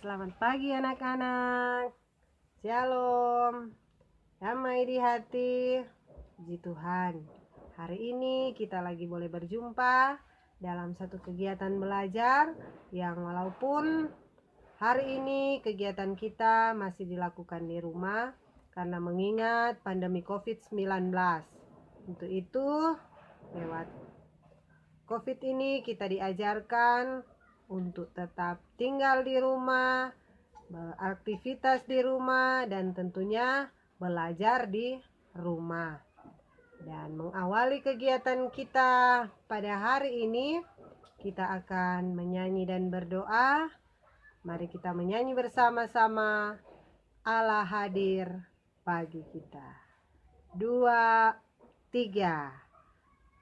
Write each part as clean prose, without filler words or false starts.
Selamat pagi anak-anak. Shalom. Damai di hati. Puji Tuhan. Hari ini kita lagi boleh berjumpa dalam satu kegiatan belajar yang walaupun hari ini kegiatan kita masih dilakukan di rumah karena mengingat pandemi COVID-19. Untuk itu, lewat COVID ini kita diajarkan untuk tetap tinggal di rumah, beraktivitas di rumah, dan tentunya belajar di rumah. Dan mengawali kegiatan kita pada hari ini, kita akan menyanyi dan berdoa. Mari kita menyanyi bersama-sama, Allah hadir bagi kita. 2, 3.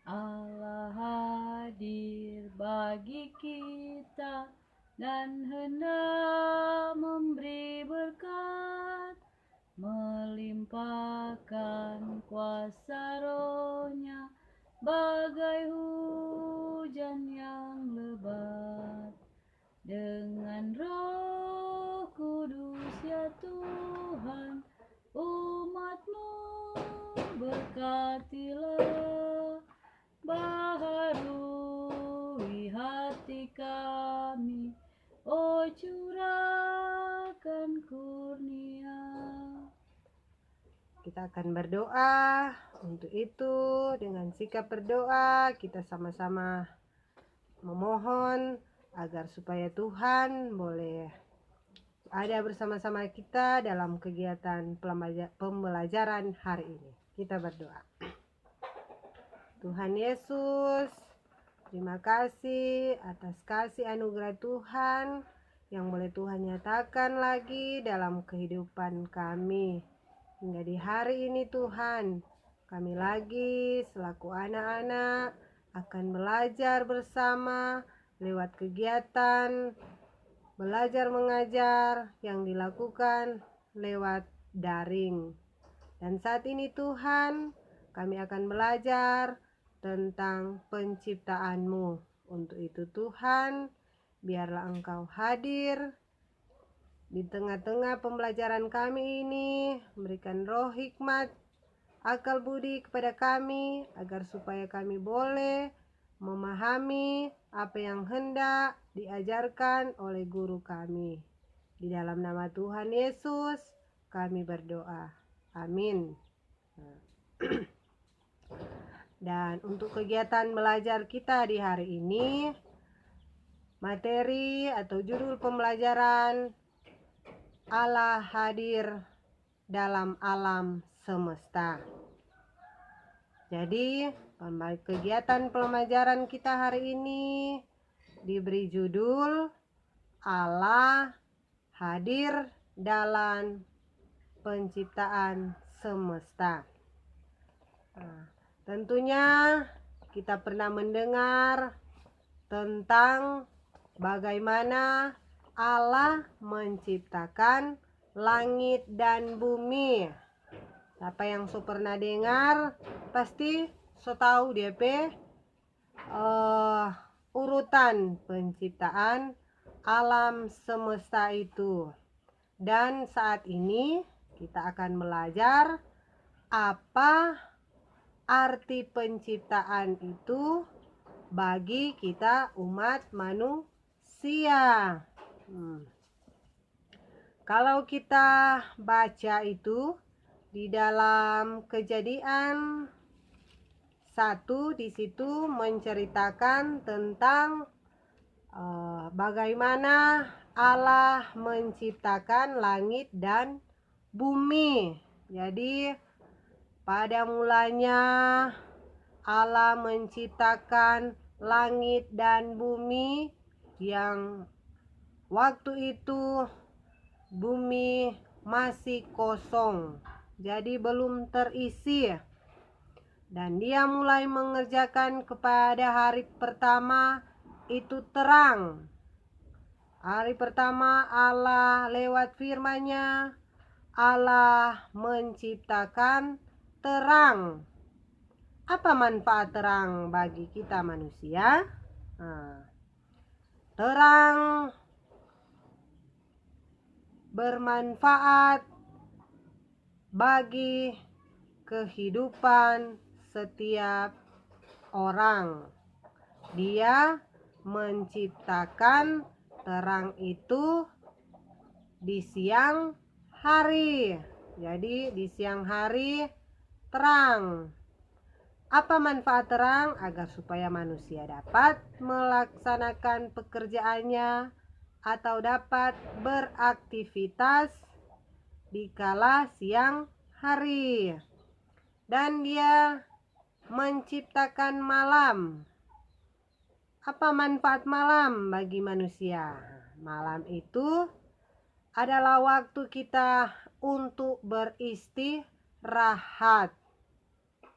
Allah hadir bagi kita dan hendak memberi berkat, melimpahkan kuasa Roh-Nya bagai hujan yang lebat. Dengan Roh Kudus ya Tuhan, umat-Mu berkatilah, baharui hati kami, oh curahkan kurnia. Kita akan berdoa. Untuk itu, dengan sikap berdoa, kita sama-sama memohon agar supaya Tuhan boleh ada bersama-sama kita dalam kegiatan pembelajaran hari ini. Kita berdoa. Tuhan Yesus, terima kasih atas kasih anugerah Tuhan yang boleh Tuhan nyatakan lagi dalam kehidupan kami. Hingga di hari ini Tuhan, kami lagi selaku anak-anak akan belajar bersama lewat kegiatan belajar mengajar yang dilakukan lewat daring. Dan saat ini Tuhan, kami akan belajar tentang penciptaan-Mu. Untuk itu Tuhan, biarlah Engkau hadir di tengah-tengah pembelajaran kami ini, memberikan roh hikmat, akal budi kepada kami, agar supaya kami boleh memahami apa yang hendak diajarkan oleh guru kami. Di dalam nama Tuhan Yesus kami berdoa. Amin. Dan untuk kegiatan belajar kita di hari ini, materi atau judul pembelajaran Allah hadir dalam alam semesta. Jadi, kegiatan pembelajaran kita hari ini diberi judul Allah hadir dalam penciptaan semesta. Tentunya kita pernah mendengar tentang bagaimana Allah menciptakan langit dan bumi. Siapa yang pernah dengar pasti tahu DP urutan penciptaan alam semesta itu. Dan saat ini kita akan belajar apa arti penciptaan itu bagi kita umat manusia. Kalau kita baca itu di dalam Kejadian 1, di situ menceritakan tentang bagaimana Allah menciptakan langit dan bumi. Jadi pada mulanya Allah menciptakan langit dan bumi yang waktu itu bumi masih kosong, jadi belum terisi. Dan Dia mulai mengerjakan kepada hari pertama itu terang. Hari pertama Allah lewat firman-Nya, Allah menciptakan terang. Apa manfaat terang bagi kita manusia? Terang bermanfaat bagi kehidupan setiap orang. Dia menciptakan terang itu di siang hari. Jadi di siang hari terang. Apa manfaat terang? Agar supaya manusia dapat melaksanakan pekerjaannya atau dapat beraktivitas di kala siang hari. Dan dia menciptakan malam. Apa manfaat malam bagi manusia? Malam itu adalah waktu kita untuk beristirahat.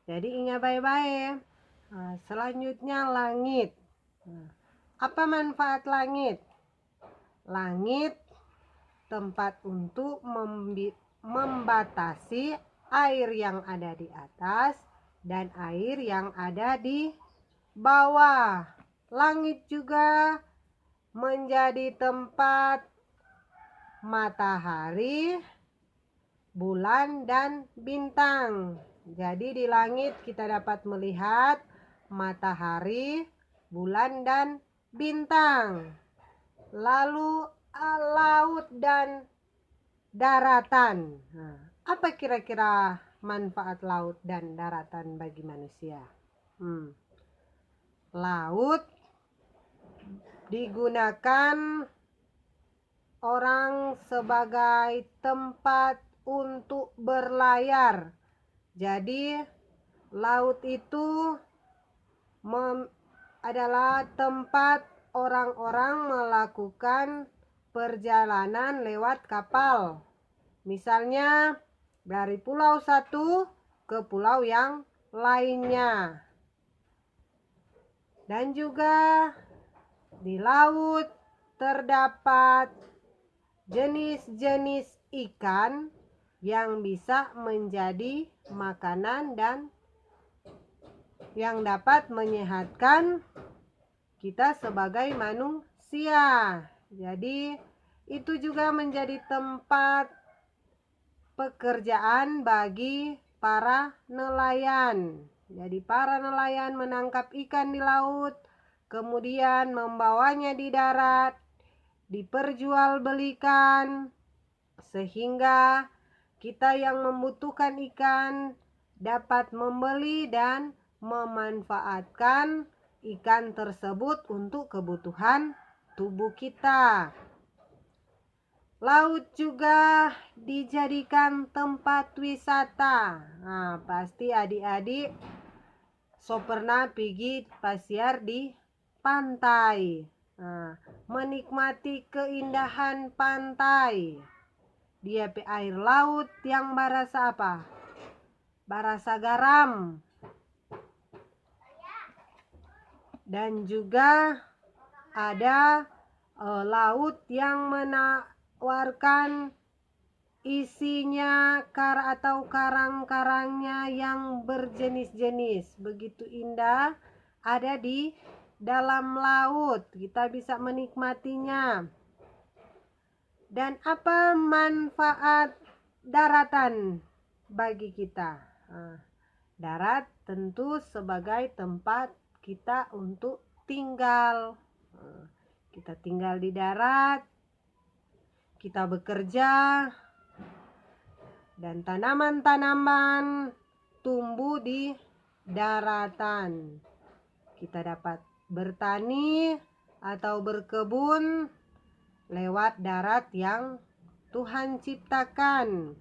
Jadi ingat baik-baik. Selanjutnya langit. Apa manfaat langit? Langit tempat untuk membatasi air yang ada di atas dan air yang ada di bawah. Langit juga menjadi tempat matahari, bulan, dan bintang. Jadi di langit kita dapat melihat matahari, bulan, dan bintang. Lalu laut dan daratan. Apa kira-kira manfaat laut dan daratan bagi manusia? Laut digunakan orang sebagai tempat untuk berlayar. Jadi laut itu adalah tempat orang-orang melakukan perjalanan lewat kapal. Misalnya dari pulau satu ke pulau yang lainnya. Dan juga di laut terdapat jenis-jenis ikan yang bisa menjadi makanan dan yang dapat menyehatkan kita sebagai manusia. Jadi itu juga menjadi tempat pekerjaan bagi para nelayan. Jadi para nelayan menangkap ikan di laut, kemudian membawanya di darat, diperjualbelikan, sehingga kita yang membutuhkan ikan dapat membeli dan memanfaatkan ikan tersebut untuk kebutuhan tubuh kita. Laut juga dijadikan tempat wisata. Pasti adik-adik pernah pergi pasiar di pantai. Menikmati keindahan pantai. Dia air laut yang barasa apa? Barasa garam. Dan juga ada laut yang menawarkan isinya atau karang-karangnya yang berjenis-jenis. Begitu indah ada di dalam laut. Kita bisa menikmatinya. Dan apa manfaat daratan bagi kita? Darat tentu sebagai tempat kita untuk tinggal. Kita tinggal di darat, kita bekerja, dan tanaman-tanaman tumbuh di daratan. Kita dapat bertani atau berkebun lewat darat yang Tuhan ciptakan.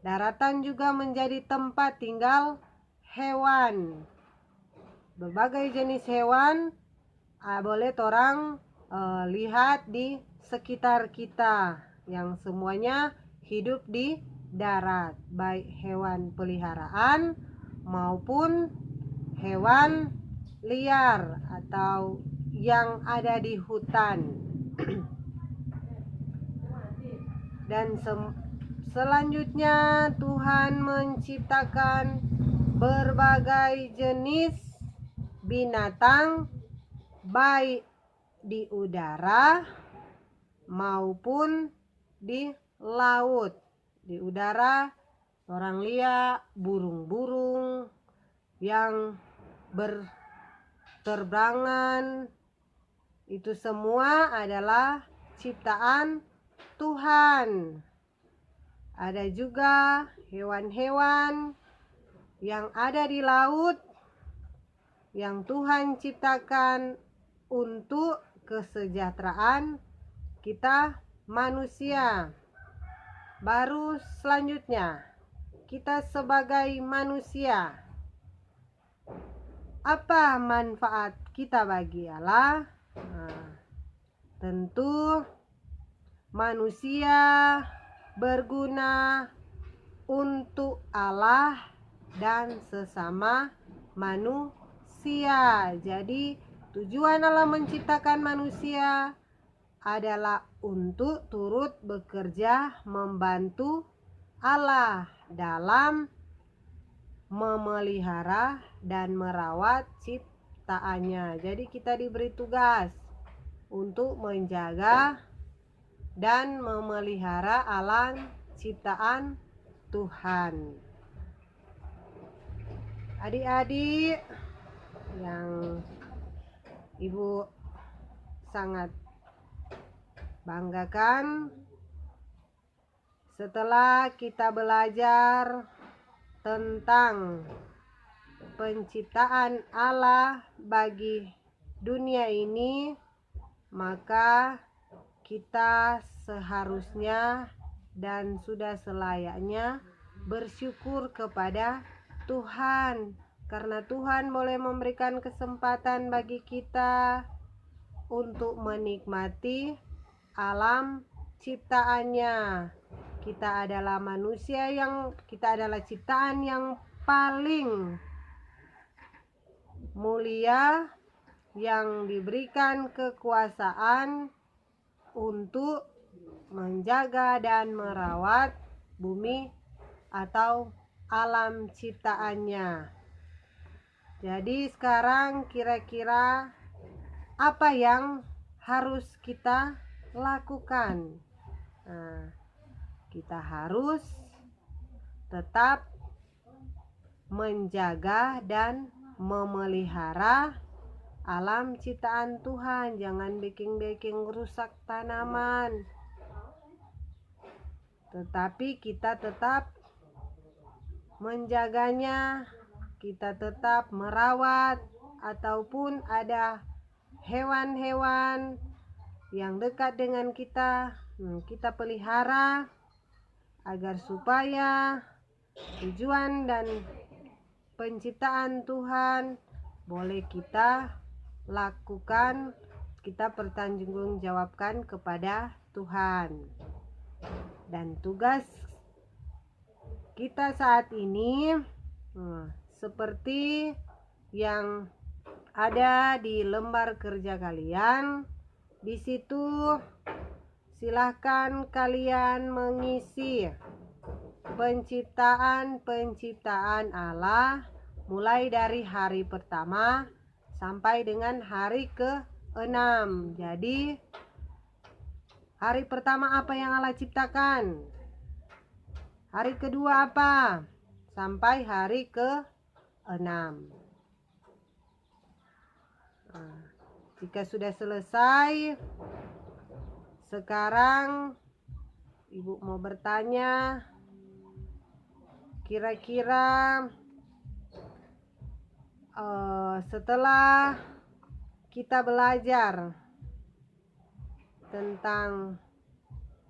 Daratan juga menjadi tempat tinggal hewan. Berbagai jenis hewan boleh orang lihat di sekitar kita, yang semuanya hidup di darat, baik hewan peliharaan maupun hewan liar atau yang ada di hutan. Dan selanjutnya Tuhan menciptakan berbagai jenis binatang baik di udara maupun di laut, di udara, orang lihat burung-burung yang berterbangan. Itu semua adalah ciptaan Tuhan. Ada juga hewan-hewan yang ada di laut yang Tuhan ciptakan untuk kesejahteraan kita manusia. Baru selanjutnya, kita sebagai manusia, apa manfaat kita bagi Allah? Tentu manusia berguna untuk Allah dan sesama manusia. Jadi tujuan Allah menciptakan manusia adalah untuk turut bekerja membantu Allah dalam memelihara dan merawat ciptaannya. Jadi kita diberi tugas untuk menjaga dan memelihara alam ciptaan Tuhan. Adik-adik yang Ibu sangat banggakan, setelah kita belajar tentang penciptaan Allah bagi dunia ini, maka kita seharusnya dan sudah selayaknya bersyukur kepada Tuhan, karena Tuhan boleh memberikan kesempatan bagi kita untuk menikmati alam ciptaannya. Kita adalah ciptaan yang paling mulia, yang diberikan kekuasaan untuk menjaga dan merawat bumi atau alam ciptaannya. Jadi sekarang kira-kira apa yang harus kita lakukan? Kita harus tetap menjaga dan memelihara alam ciptaan Tuhan. Jangan bikin rusak tanaman, tetapi kita tetap menjaganya, kita tetap merawat. Ataupun ada hewan-hewan yang dekat dengan kita, kita pelihara agar supaya tujuan dan penciptaan Tuhan boleh kita lakukan, kita pertanggungjawabkan kepada Tuhan. Dan tugas kita saat ini seperti yang ada di lembar kerja kalian. Di situ silahkan kalian mengisi penciptaan Allah mulai dari hari pertama sampai dengan hari ke-6. Jadi hari pertama apa yang Allah ciptakan? Hari kedua apa? Sampai hari ke-6. Jika sudah selesai, sekarang Ibu mau bertanya, kira-kira setelah kita belajar tentang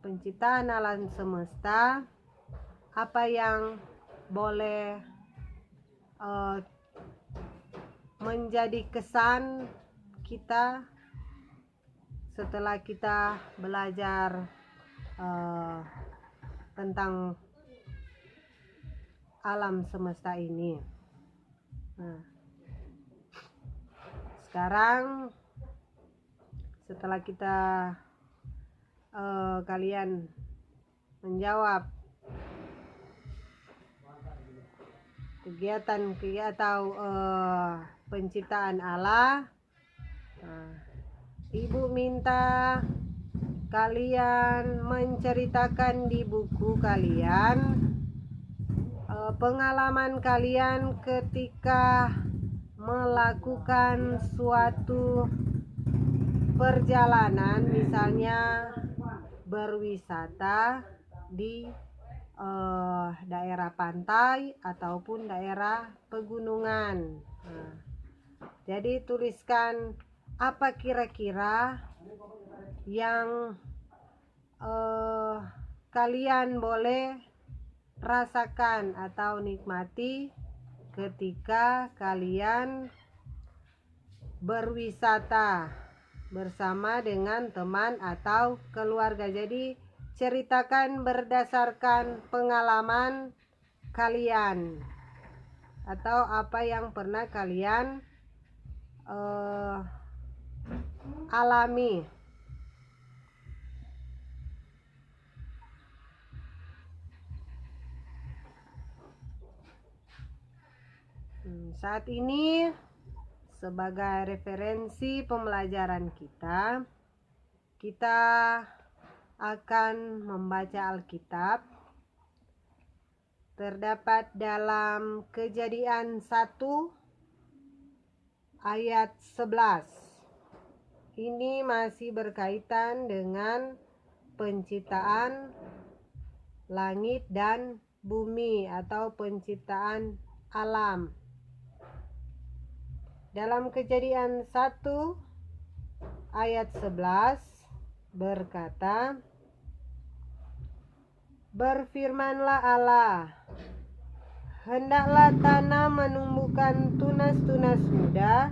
penciptaan alam semesta, apa yang boleh menjadi kesan kita setelah kita belajar tentang alam semesta ini? Sekarang setelah kita kalian menjawab kegiatan atau penciptaan Allah, Ibu minta kalian menceritakan di buku kalian pengalaman kalian ketika melakukan suatu perjalanan, misalnya berwisata di daerah pantai ataupun daerah pegunungan. Nah, jadi tuliskan apa kira-kira yang kalian boleh rasakan atau nikmati ketika kalian berwisata bersama dengan teman atau keluarga. Jadi ceritakan berdasarkan pengalaman kalian atau apa yang pernah kalian alami. Saat ini sebagai referensi pembelajaran kita akan membaca Alkitab. Terdapat dalam Kejadian 1 ayat 11. Ini masih berkaitan dengan penciptaan langit dan bumi atau penciptaan alam. Dalam Kejadian 1 ayat 11 berkata, "Berfirmanlah Allah, hendaklah tanah menumbuhkan tunas-tunas muda,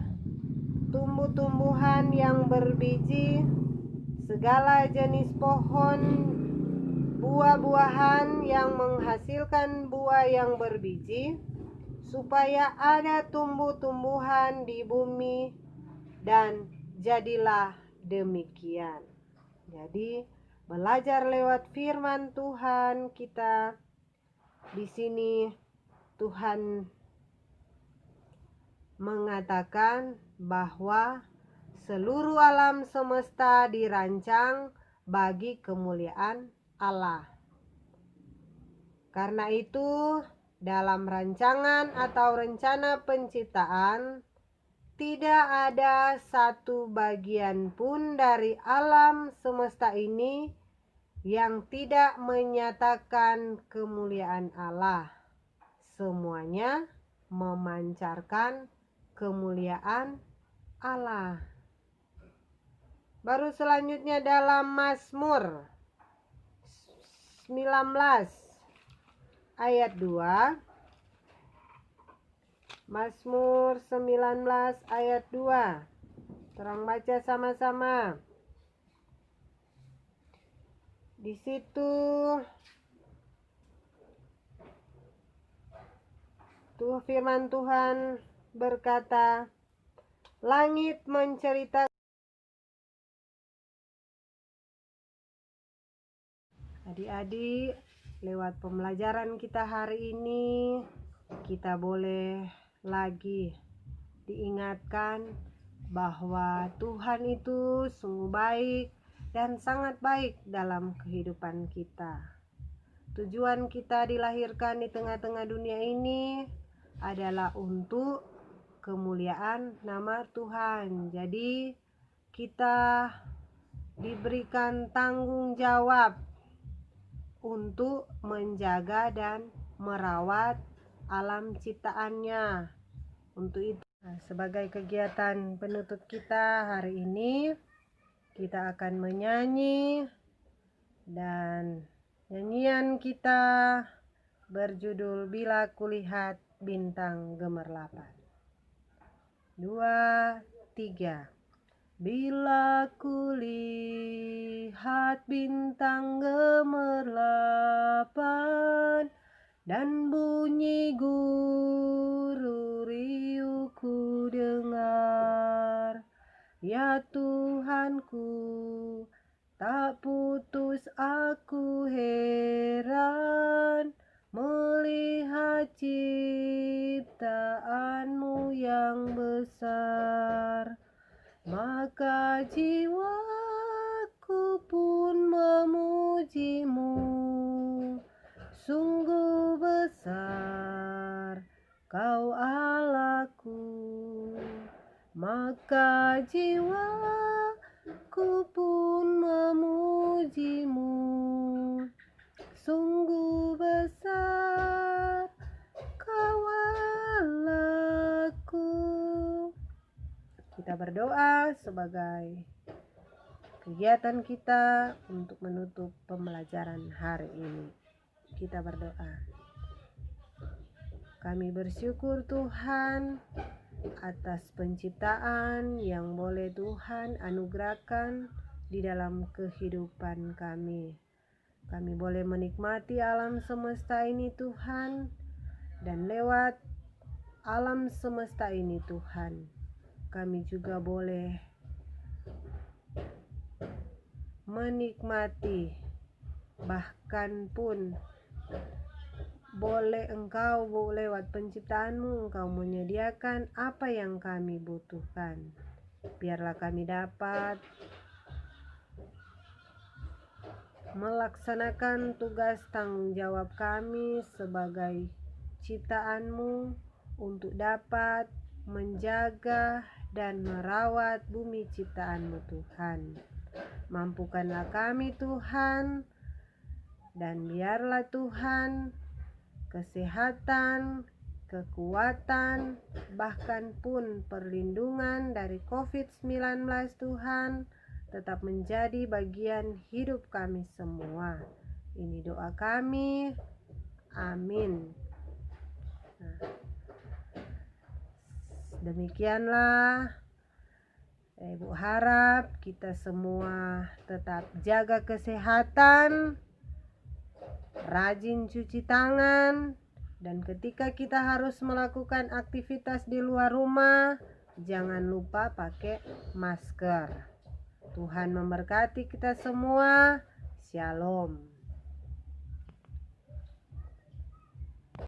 tumbuh-tumbuhan yang berbiji, segala jenis pohon buah-buahan yang menghasilkan buah yang berbiji, supaya ada tumbuh-tumbuhan di bumi, dan jadilah demikian." Jadi belajar lewat firman Tuhan kita. Di sini Tuhan mengatakan bahwa seluruh alam semesta dirancang bagi kemuliaan Allah. Karena itu, dalam rancangan atau rencana penciptaan, tidak ada satu bagian pun dari alam semesta ini yang tidak menyatakan kemuliaan Allah. Semuanya memancarkan kemuliaan Allah. Baru selanjutnya dalam Mazmur 19 ayat 2. Mazmur 19 ayat 2. Terang baca sama-sama. Di situ firman Tuhan berkata, langit menceritakan. Adik-adik, lewat pembelajaran kita hari ini, kita boleh lagi diingatkan bahwa Tuhan itu sungguh baik dan sangat baik dalam kehidupan kita. Tujuan kita dilahirkan di tengah-tengah dunia ini adalah untuk kemuliaan nama Tuhan. Jadi kita diberikan tanggung jawab untuk menjaga dan merawat alam ciptaannya. Untuk itu, sebagai kegiatan penutup kita hari ini, kita akan menyanyi, dan nyanyian kita berjudul Bila Kulihat Bintang Gemerlapan. 2, 3. Bila kulihat bintang gemerlapan dan bunyi guru riuh ku dengar, ya Tuhanku, tak putus aku heran melihat ciptaanmu yang besar. Maka jiwaku pun memujimu, sungguh besar Kau Allahku, maka jiwaku pun memujimu, sungguh besar Kau Allahku. Kita berdoa sebagai kegiatan kita untuk menutup pembelajaran hari ini. Kita berdoa. Kami bersyukur Tuhan atas penciptaan yang boleh Tuhan anugerahkan di dalam kehidupan kami. Kami boleh menikmati alam semesta ini Tuhan, dan lewat alam semesta ini Tuhan, kami juga boleh menikmati, bahkan pun boleh Engkau lewat penciptaanmu Engkau menyediakan apa yang kami butuhkan. Biarlah kami dapat melaksanakan tugas tanggung jawab kami sebagai ciptaanmu untuk dapat menjaga dan merawat bumi ciptaanmu Tuhan. Mampukanlah kami Tuhan, dan biarlah Tuhan kesehatan, kekuatan, bahkan pun perlindungan dari COVID-19 Tuhan tetap menjadi bagian hidup kami semua. Ini doa kami. Amin. Demikianlah. Ibu harap kita semua tetap jaga kesehatan, rajin cuci tangan, dan ketika kita harus melakukan aktivitas di luar rumah, jangan lupa pakai masker. Tuhan memberkati kita semua. Shalom.